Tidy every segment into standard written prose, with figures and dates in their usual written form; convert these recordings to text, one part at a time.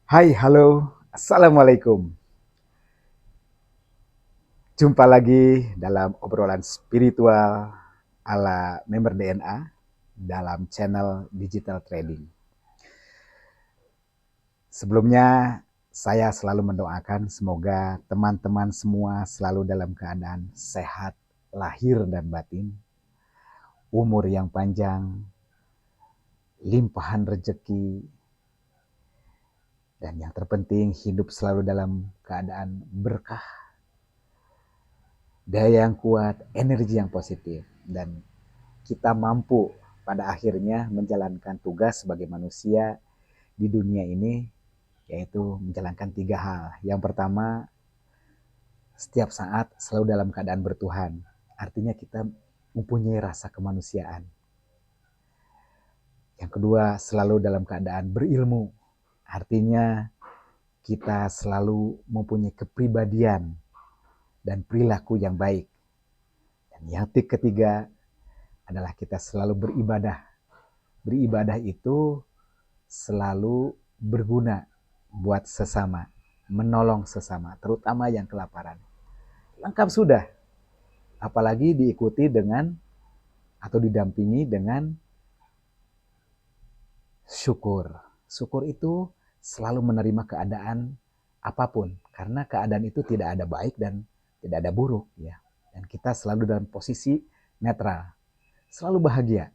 Hai, halo, assalamualaikum. Jumpa lagi dalam obrolan spiritual ala member DNA dalam channel Digital Trading. Sebelumnya, saya selalu mendoakan semoga teman-teman semua selalu dalam keadaan sehat, lahir dan batin, umur yang panjang, limpahan rezeki, dan yang terpenting hidup selalu dalam keadaan berkah, daya yang kuat, energi yang positif, dan kita mampu pada akhirnya menjalankan tugas sebagai manusia di dunia ini, yaitu menjalankan 3 hal. Yang pertama, setiap saat selalu dalam keadaan bertuhan. Artinya kita mempunyai rasa kemanusiaan. Yang kedua, selalu dalam keadaan berilmu. Artinya kita selalu mempunyai kepribadian dan perilaku yang baik. Dan yang ketiga adalah kita selalu beribadah. Beribadah itu selalu berguna buat sesama, menolong sesama, terutama yang kelaparan. Lengkap sudah, apalagi diikuti dengan atau didampingi dengan syukur. Syukur itu selalu menerima keadaan apapun, karena keadaan itu tidak ada baik dan tidak ada buruk, ya. Dan kita selalu dalam posisi netral, selalu bahagia.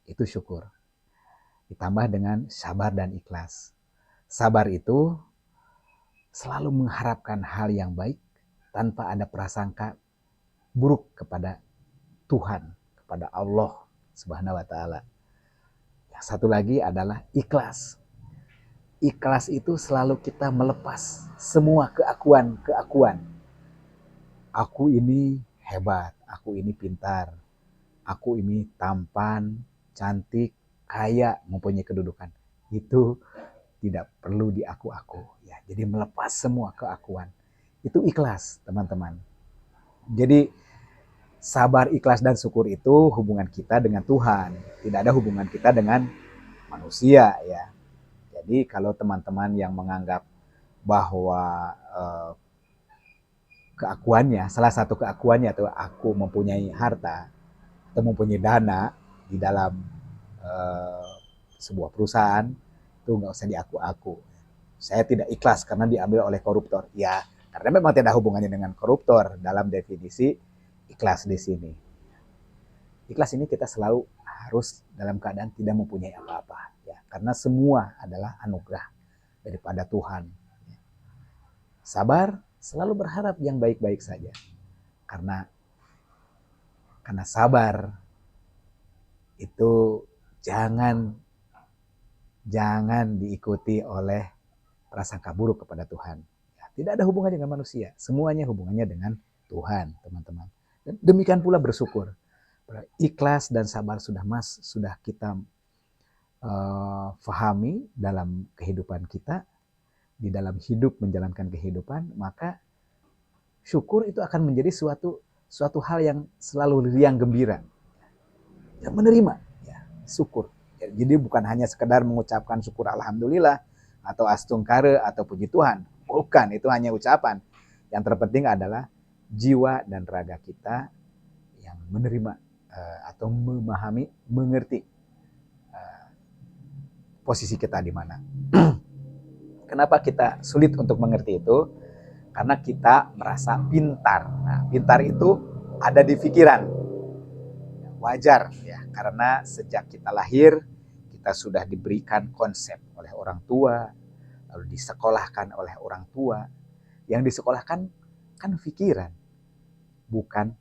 Itu syukur. Ditambah dengan sabar dan ikhlas. Sabar itu selalu mengharapkan hal yang baik tanpa ada prasangka buruk kepada Tuhan, kepada Allah Subhanahu wa taala. Yang satu lagi adalah ikhlas. Ikhlas itu selalu kita melepas semua keakuan. Aku ini hebat, aku ini pintar, aku ini tampan, cantik, kaya, mempunyai kedudukan. Itu tidak perlu diaku-aku, ya. Jadi melepas semua keakuan. Itu ikhlas, teman-teman. Jadi sabar, ikhlas, dan syukur itu hubungan kita dengan Tuhan. Tidak ada hubungan kita dengan manusia, ya. Jadi kalau teman-teman yang menganggap bahwa keakuannya, salah satu keakuannya itu aku mempunyai harta atau mempunyai dana di dalam eh, sebuah perusahaan, itu nggak usah diaku-aku. Saya tidak ikhlas karena diambil oleh koruptor. Ya, karena memang tidak hubungannya dengan koruptor dalam definisi ikhlas di sini. Ikhlas ini kita selalu harus dalam keadaan tidak mempunyai apa-apa, ya, karena semua adalah anugerah daripada Tuhan. Sabar, selalu berharap yang baik-baik saja, karena sabar itu jangan diikuti oleh prasangka buruk kepada Tuhan. Ya, tidak ada hubungannya dengan manusia, semuanya hubungannya dengan Tuhan, teman-teman. Dan demikian pula bersyukur. Ikhlas dan sabar sudah kita fahami dalam kehidupan kita, di dalam hidup menjalankan kehidupan, maka syukur itu akan menjadi suatu hal yang selalu riang gembira. Ya, menerima, ya, syukur. Ya, jadi bukan hanya sekedar mengucapkan syukur alhamdulillah atau astungkare atau puji Tuhan. Bukan, itu hanya ucapan. Yang terpenting adalah jiwa dan raga kita yang menerima atau memahami, mengerti posisi kita di mana. Kenapa kita sulit untuk mengerti itu? Karena kita merasa pintar. Nah, pintar itu ada di pikiran. Wajar, ya, karena sejak kita lahir kita sudah diberikan konsep oleh orang tua, lalu disekolahkan oleh orang tua. Yang disekolahkan kan pikiran, bukan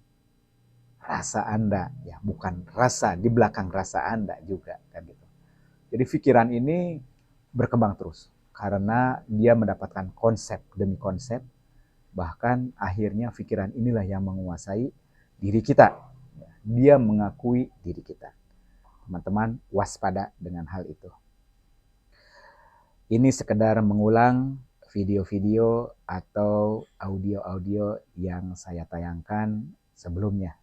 rasa Anda, ya, bukan rasa di belakang rasa Anda juga, kan gitu. Jadi pikiran ini berkembang terus karena dia mendapatkan konsep demi konsep, bahkan akhirnya pikiran inilah yang menguasai diri kita. Dia mengakui diri kita. Teman-teman waspada dengan hal itu. Ini sekedar mengulang video-video atau audio-audio yang saya tayangkan sebelumnya.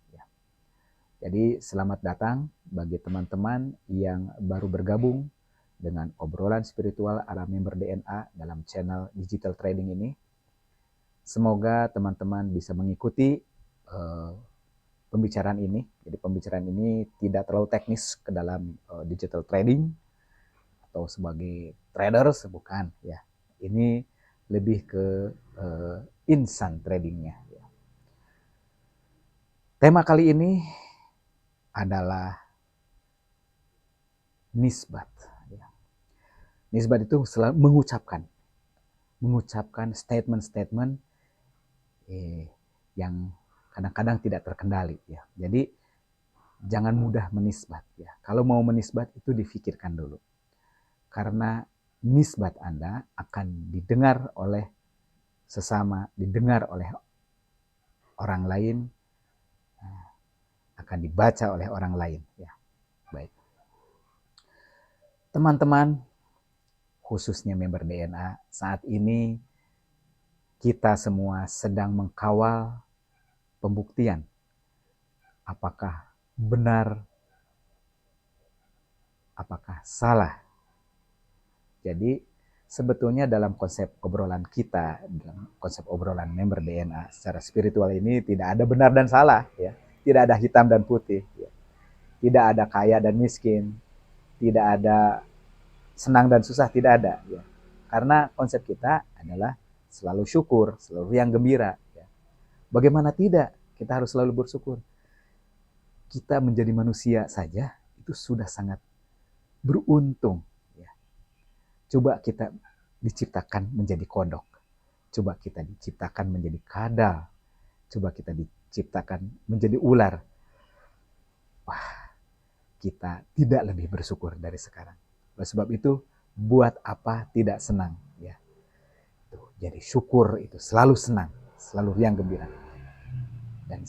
Jadi selamat datang bagi teman-teman yang baru bergabung dengan obrolan spiritual ala member DNA dalam channel Digital Trading ini. Semoga teman-teman bisa mengikuti pembicaraan ini. Jadi pembicaraan ini tidak terlalu teknis ke dalam digital trading atau sebagai traders, bukan ya. Ini lebih ke insan tradingnya. Ya. Tema kali ini adalah nisbat. Ya. Nisbat itu selalu mengucapkan statement-statement yang kadang-kadang tidak terkendali. Ya. Jadi jangan mudah menisbat. Ya. Kalau mau menisbat itu difikirkan dulu. Karena nisbat Anda akan didengar oleh sesama, didengar oleh orang lain, akan dibaca oleh orang lain. Ya, baik. Teman-teman, khususnya member DNA, saat ini kita semua sedang mengkawal pembuktian apakah benar, apakah salah. Jadi sebetulnya dalam konsep obrolan kita, dalam konsep obrolan member DNA secara spiritual ini tidak ada benar dan salah, ya. Tidak ada hitam dan putih, ya. Tidak ada kaya dan miskin, tidak ada senang dan susah, tidak ada. Ya. Karena konsep kita adalah selalu syukur, selalu yang gembira. Ya. Bagaimana tidak? Kita harus selalu bersyukur. Kita menjadi manusia saja itu sudah sangat beruntung. Ya. Coba kita diciptakan menjadi kodok. Coba kita diciptakan menjadi kadal. Coba kita diciptakan menjadi ular. Wah, kita tidak lebih bersyukur dari sekarang. Oleh sebab itu, buat apa tidak senang, ya. Tuh, jadi syukur itu selalu senang, selalu riang gembira. Dan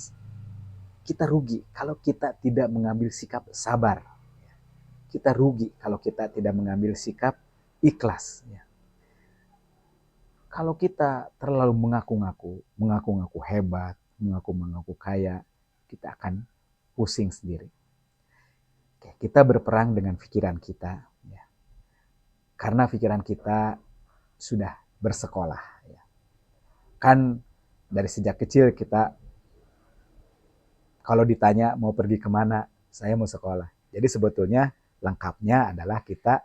kita rugi kalau kita tidak mengambil sikap sabar. Kita rugi kalau kita tidak mengambil sikap ikhlas. Ya. Kalau kita terlalu mengaku-ngaku hebat, mengaku-ngaku kaya, kita akan pusing sendiri. Kita berperang dengan pikiran kita, ya. Karena pikiran kita sudah bersekolah. Ya. Kan dari sejak kecil kita kalau ditanya mau pergi kemana, saya mau sekolah. Jadi sebetulnya lengkapnya adalah kita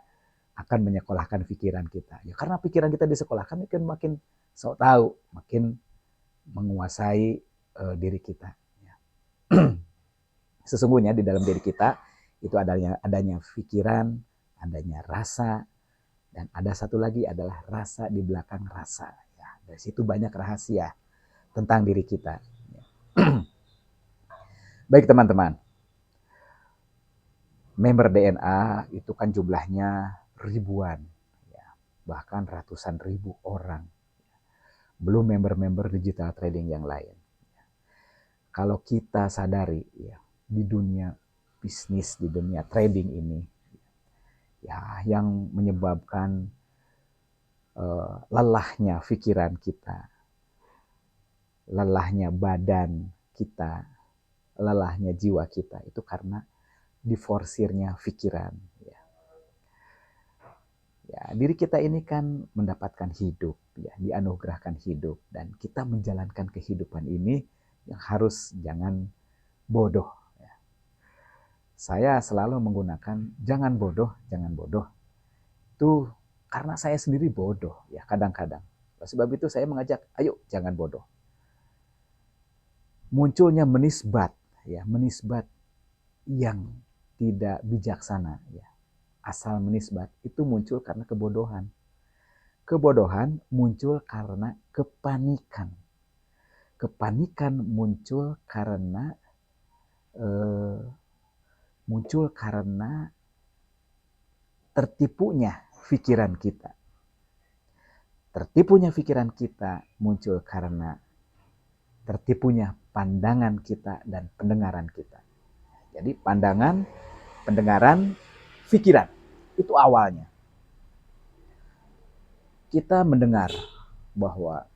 akan menyekolahkan pikiran kita. Ya karena pikiran kita disekolahkan makin sok tahu, makin menguasai diri kita. Ya. Sesungguhnya di dalam diri kita itu adanya pikiran, adanya rasa, dan ada satu lagi adalah rasa di belakang rasa. Ya, dari situ banyak rahasia tentang diri kita. Ya. Baik teman-teman, member DNA itu kan jumlahnya ribuan, ya, bahkan ratusan ribu orang. Belum member-member digital trading yang lain. Kalau kita sadari, ya, di dunia bisnis, di dunia trading ini, ya, yang menyebabkan lelahnya pikiran kita, lelahnya badan kita, lelahnya jiwa kita, itu karena diforsirnya pikiran. Ya. Ya, diri kita ini kan mendapatkan hidup, ya, dianugerahkan hidup, dan kita menjalankan kehidupan ini yang harus jangan bodoh. Ya. Saya selalu menggunakan jangan bodoh, jangan bodoh. Itu karena saya sendiri bodoh, ya kadang-kadang. Sebab itu saya mengajak, ayo jangan bodoh. Munculnya menisbat, ya menisbat yang tidak bijaksana, ya. Asal menisbat itu muncul karena kebodohan. Kebodohan muncul karena kepanikan. Kepanikan muncul karena tertipunya pikiran kita. Tertipunya pikiran kita muncul karena tertipunya pandangan kita dan pendengaran kita. Jadi pandangan, pendengaran, pikiran itu awalnya. Kita mendengar bahwa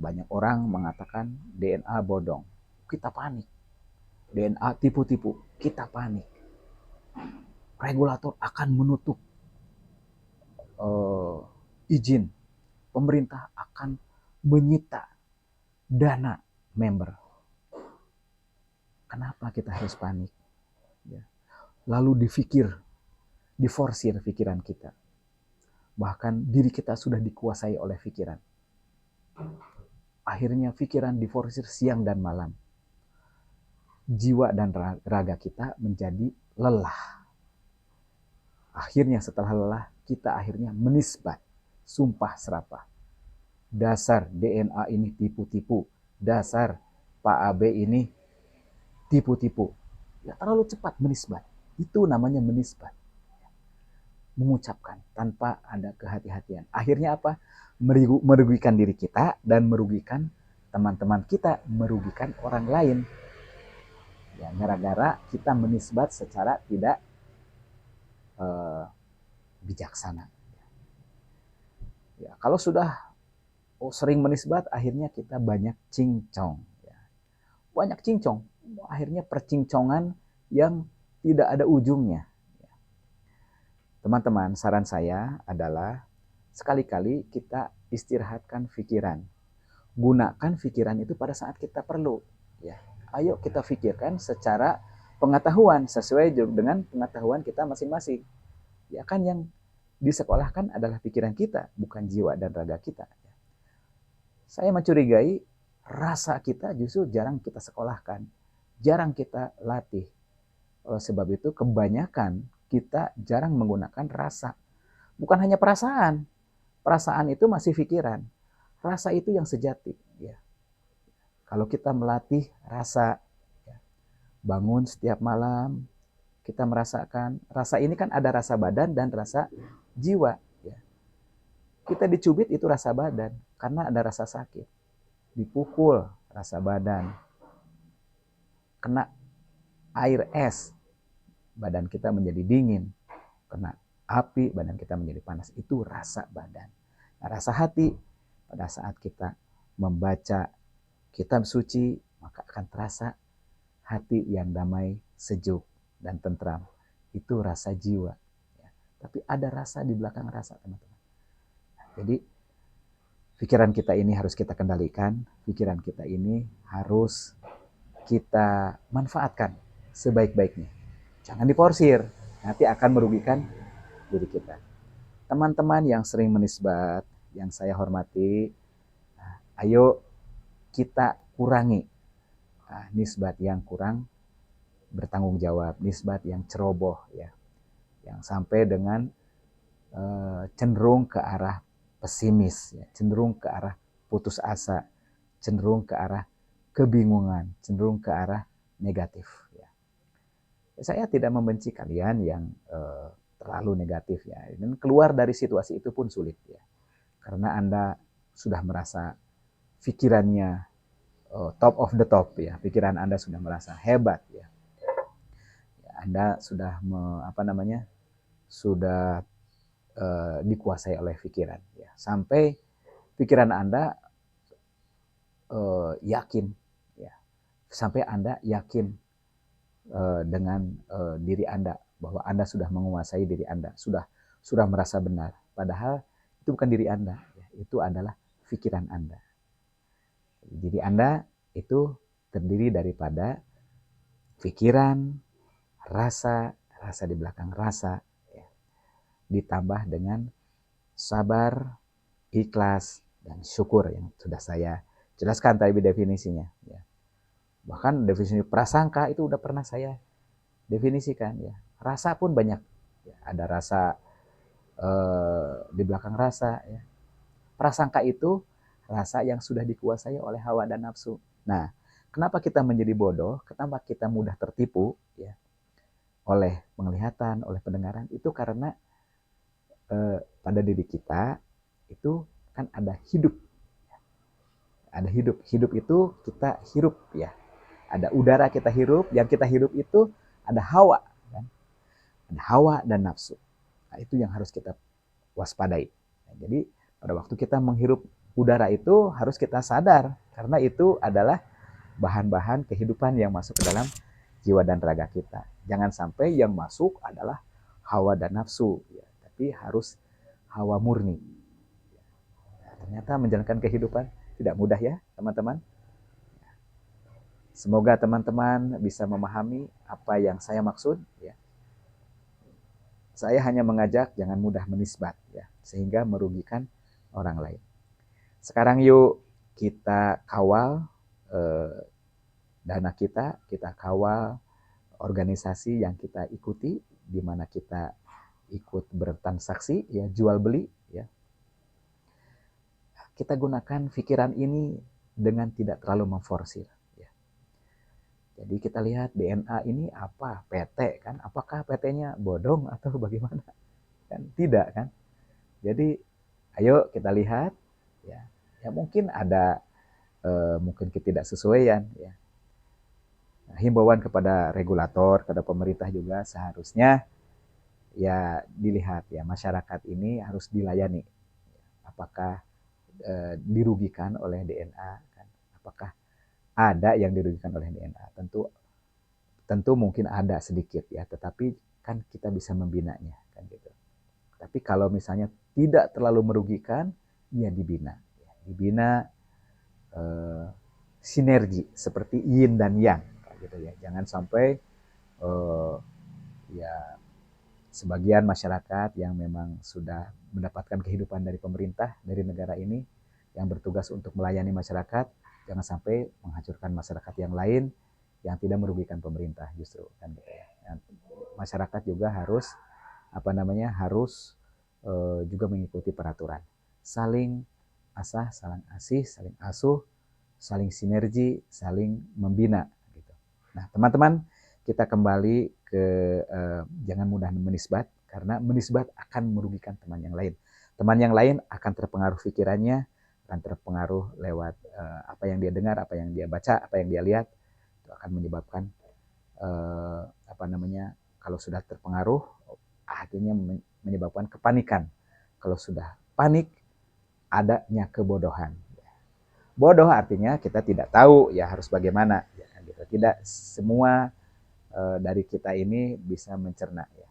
banyak orang mengatakan DNA bodong. Kita panik. DNA tipu-tipu. Kita panik. Regulator akan menutup izin, pemerintah akan menyita dana member. Kenapa kita harus panik? Ya. Lalu diforsir pikiran kita. Bahkan diri kita sudah dikuasai oleh pikiran. Akhirnya pikiran diforsir siang dan malam. Jiwa dan raga kita menjadi lelah. Akhirnya setelah lelah, kita akhirnya menisbat, sumpah serapah. Dasar DNA ini tipu-tipu. Dasar Pak AB ini tipu-tipu. Ya, terlalu cepat menisbat. Itu namanya menisbat. Mengucapkan tanpa ada kehati-hatian. Akhirnya apa? Merugikan diri kita dan merugikan teman-teman kita, merugikan orang lain. Ya, gara-gara kita menisbat secara tidak bijaksana. Ya, kalau sudah sering menisbat, akhirnya kita banyak cincong. Ya. Banyak cincong. Akhirnya percincongan yang tidak ada ujungnya. Teman-teman, saran saya adalah sekali-kali kita istirahatkan pikiran. Gunakan pikiran itu pada saat kita perlu. Ya. Ayo kita pikirkan secara pengetahuan sesuai dengan pengetahuan kita masing-masing. Ya kan yang disekolahkan adalah pikiran kita, bukan jiwa dan raga kita. Saya mencurigai rasa kita justru jarang kita sekolahkan, jarang kita latih. Oleh sebab itu kebanyakan kita jarang menggunakan rasa. Bukan hanya perasaan. Perasaan itu masih pikiran. Rasa itu yang sejati. Ya. Kalau kita melatih rasa, ya, bangun setiap malam, kita merasakan. Rasa ini kan ada rasa badan dan rasa jiwa. Ya. Kita dicubit itu rasa badan, karena ada rasa sakit. Dipukul, rasa badan. Kena air es, badan kita menjadi dingin. Kena api, badan kita menjadi panas. Itu rasa badan. Nah, rasa hati, pada saat kita membaca kitab suci, maka akan terasa hati yang damai, sejuk, dan tentram. Itu rasa jiwa. Ya. Tapi ada rasa di belakang rasa, teman-teman. Nah, jadi, pikiran kita ini harus kita kendalikan. Pikiran kita ini harus kita manfaatkan sebaik-baiknya. Jangan diporsir, nanti akan merugikan diri kita. Teman-teman yang sering menisbat, yang saya hormati, ayo kita kurangi nisbat yang kurang bertanggung jawab, nisbat yang ceroboh, ya, yang sampai dengan cenderung ke arah pesimis, ya, cenderung ke arah putus asa, cenderung ke arah kebingungan, cenderung ke arah negatif. Ya. Saya tidak membenci kalian yang terlalu negatif, ya, dan keluar dari situasi itu pun sulit, ya, karena Anda sudah merasa pikirannya top of the top, ya, pikiran Anda sudah merasa hebat, ya, Anda sudah sudah dikuasai oleh pikiran, ya, sampai pikiran Anda yakin, ya, sampai Anda yakin dengan diri Anda bahwa Anda sudah menguasai diri Anda, sudah merasa benar, padahal itu bukan diri Anda, ya, itu adalah pikiran Anda. Diri Anda itu terdiri daripada pikiran, rasa di belakang rasa, ya, ditambah dengan sabar, ikhlas, dan syukur yang sudah saya jelaskan tadi definisinya. Ya. Bahkan definisi prasangka itu udah pernah saya definisikan. Ya. Rasa pun banyak. Ya, ada rasa di belakang rasa. Ya. Prasangka itu rasa yang sudah dikuasai oleh hawa dan nafsu. Nah, kenapa kita menjadi bodoh? Kenapa kita mudah tertipu, ya, oleh penglihatan, oleh pendengaran? Itu karena pada diri kita itu kan ada hidup. Ada hidup. Hidup itu kita hirup, ya. Ada udara kita hirup, yang kita hirup itu ada hawa, kan? Ada hawa dan nafsu. Nah, itu yang harus kita waspadai. Nah, jadi pada waktu kita menghirup udara itu harus kita sadar, karena itu adalah bahan-bahan kehidupan yang masuk ke dalam jiwa dan raga kita. Jangan sampai yang masuk adalah hawa dan nafsu, ya, tapi harus hawa murni. ternyata menjalankan kehidupan tidak mudah ya teman-teman. Semoga teman-teman bisa memahami apa yang saya maksud ya. Saya hanya mengajak jangan mudah menisbat ya, sehingga merugikan orang lain. Sekarang yuk kita kawal dana kita kawal organisasi yang kita ikuti, di mana kita ikut bertransaksi ya, jual beli ya. Kita gunakan pikiran ini dengan tidak terlalu memforsir. Jadi kita lihat DNA ini apa? PT kan? Apakah PT-nya bodong atau bagaimana? Kan tidak kan? Jadi ayo kita lihat ya. Ya mungkin ada mungkin ketidaksesuaian ya. Nah, himbauan kepada regulator, kepada pemerintah juga seharusnya ya dilihat ya, masyarakat ini harus dilayani. Apakah dirugikan oleh DNA kan? Apakah ada yang dirugikan oleh DNA? Tentu mungkin ada sedikit ya, tetapi kan kita bisa membinanya kan gitu. Tapi kalau misalnya tidak terlalu merugikan, ya dibina. Dibina sinergi seperti yin dan yang gitu ya. Jangan sampai ya sebagian masyarakat yang memang sudah mendapatkan kehidupan dari pemerintah, dari negara ini, yang bertugas untuk melayani masyarakat, jangan sampai menghancurkan masyarakat yang lain yang tidak merugikan pemerintah justru kan gitu ya. Masyarakat juga harus harus juga mengikuti peraturan, saling asah, saling asih, saling asuh, saling sinergi, saling membina gitu. Nah teman-teman, kita kembali ke jangan mudah menisbat, karena menisbat akan merugikan teman yang lain. Teman yang lain akan terpengaruh pikirannya, akan terpengaruh lewat apa yang dia dengar, apa yang dia baca, apa yang dia lihat. Itu akan menyebabkan kalau sudah terpengaruh, akhirnya menyebabkan kepanikan. Kalau sudah panik, adanya kebodohan. Bodoh artinya kita tidak tahu ya harus bagaimana. Ya, gitu. Tidak semua dari kita ini bisa mencerna. Ya.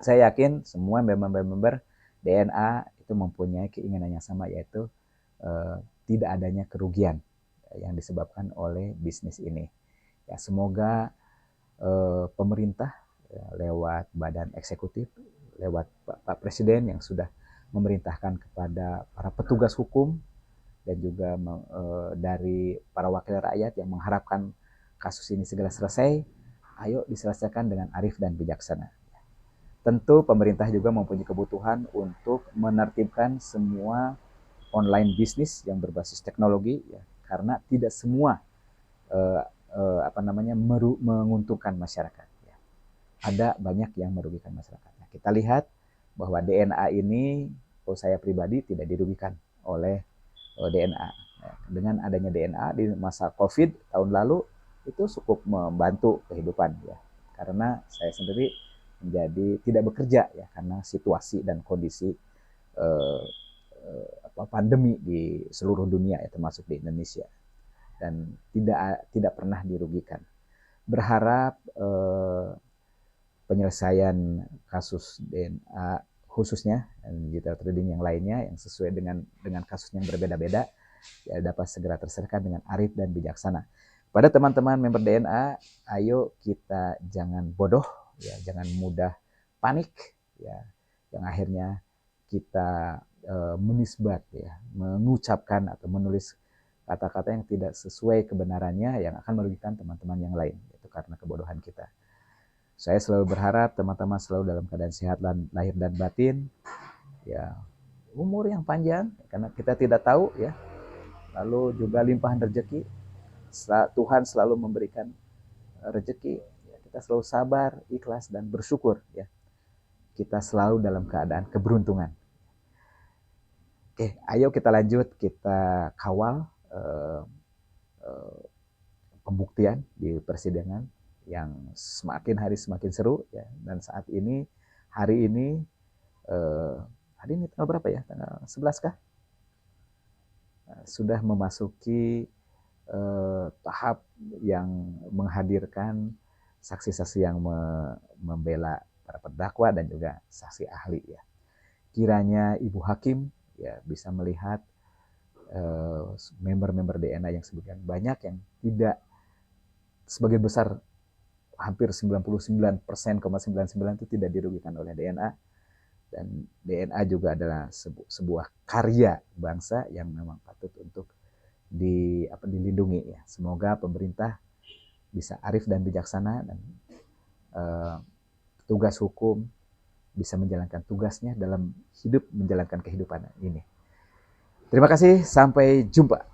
Saya yakin semua member DNA itu mempunyai keinginan yang sama, yaitu tidak adanya kerugian yang disebabkan oleh bisnis ini. Ya, semoga pemerintah ya, lewat badan eksekutif, lewat Pak Presiden yang sudah memerintahkan kepada para petugas hukum dan juga dari para wakil rakyat yang mengharapkan kasus ini segera selesai, ayo diselesaikan dengan arif dan bijaksana. Tentu pemerintah juga mempunyai kebutuhan untuk menertibkan semua online bisnis yang berbasis teknologi, ya, karena tidak semua menguntungkan masyarakat. Ya. Ada banyak yang merugikan masyarakat. Nah, kita lihat bahwa DNA ini, saya pribadi tidak dirugikan oleh DNA. Ya, dengan adanya DNA di masa COVID tahun lalu itu cukup membantu kehidupan ya, karena saya sendiri menjadi tidak bekerja ya karena situasi dan kondisi pandemi di seluruh dunia ya, termasuk di Indonesia, dan tidak pernah dirugikan. Berharap penyelesaian kasus DNA khususnya digital trading yang lainnya yang sesuai dengan kasus yang berbeda-beda ya, dapat segera terselesaikan dengan arif dan bijaksana. Pada teman-teman member DNA, ayo kita jangan bodoh ya, jangan mudah panik ya, yang akhirnya kita menisbat ya, mengucapkan atau menulis kata-kata yang tidak sesuai kebenarannya yang akan merugikan teman-teman yang lain, itu karena kebodohan kita. Saya selalu berharap teman-teman selalu dalam keadaan sehat lahir dan batin, ya, umur yang panjang karena kita tidak tahu ya, lalu juga limpahan rezeki. Tuhan selalu memberikan rezeki, ya, kita selalu sabar, ikhlas dan bersyukur ya. Kita selalu dalam keadaan keberuntungan. Oke, ayo kita lanjut, kita kawal pembuktian di persidangan yang semakin hari semakin seru ya. Dan saat ini hari ini tanggal berapa ya? Tanggal 11 kah? Sudah memasuki tahap yang menghadirkan saksi-saksi yang membela para terdakwa dan juga saksi ahli ya. Kiranya Ibu Hakim ya bisa melihat member-member DNA yang sebagian banyak yang tidak, sebagian besar hampir 99,99% itu tidak dirugikan oleh DNA. Dan DNA juga adalah sebuah karya bangsa yang memang patut untuk dilindungi ya. Semoga pemerintah bisa arif dan bijaksana dan tugas hukum bisa menjalankan tugasnya dalam hidup, menjalankan kehidupan ini. Terima kasih, sampai jumpa.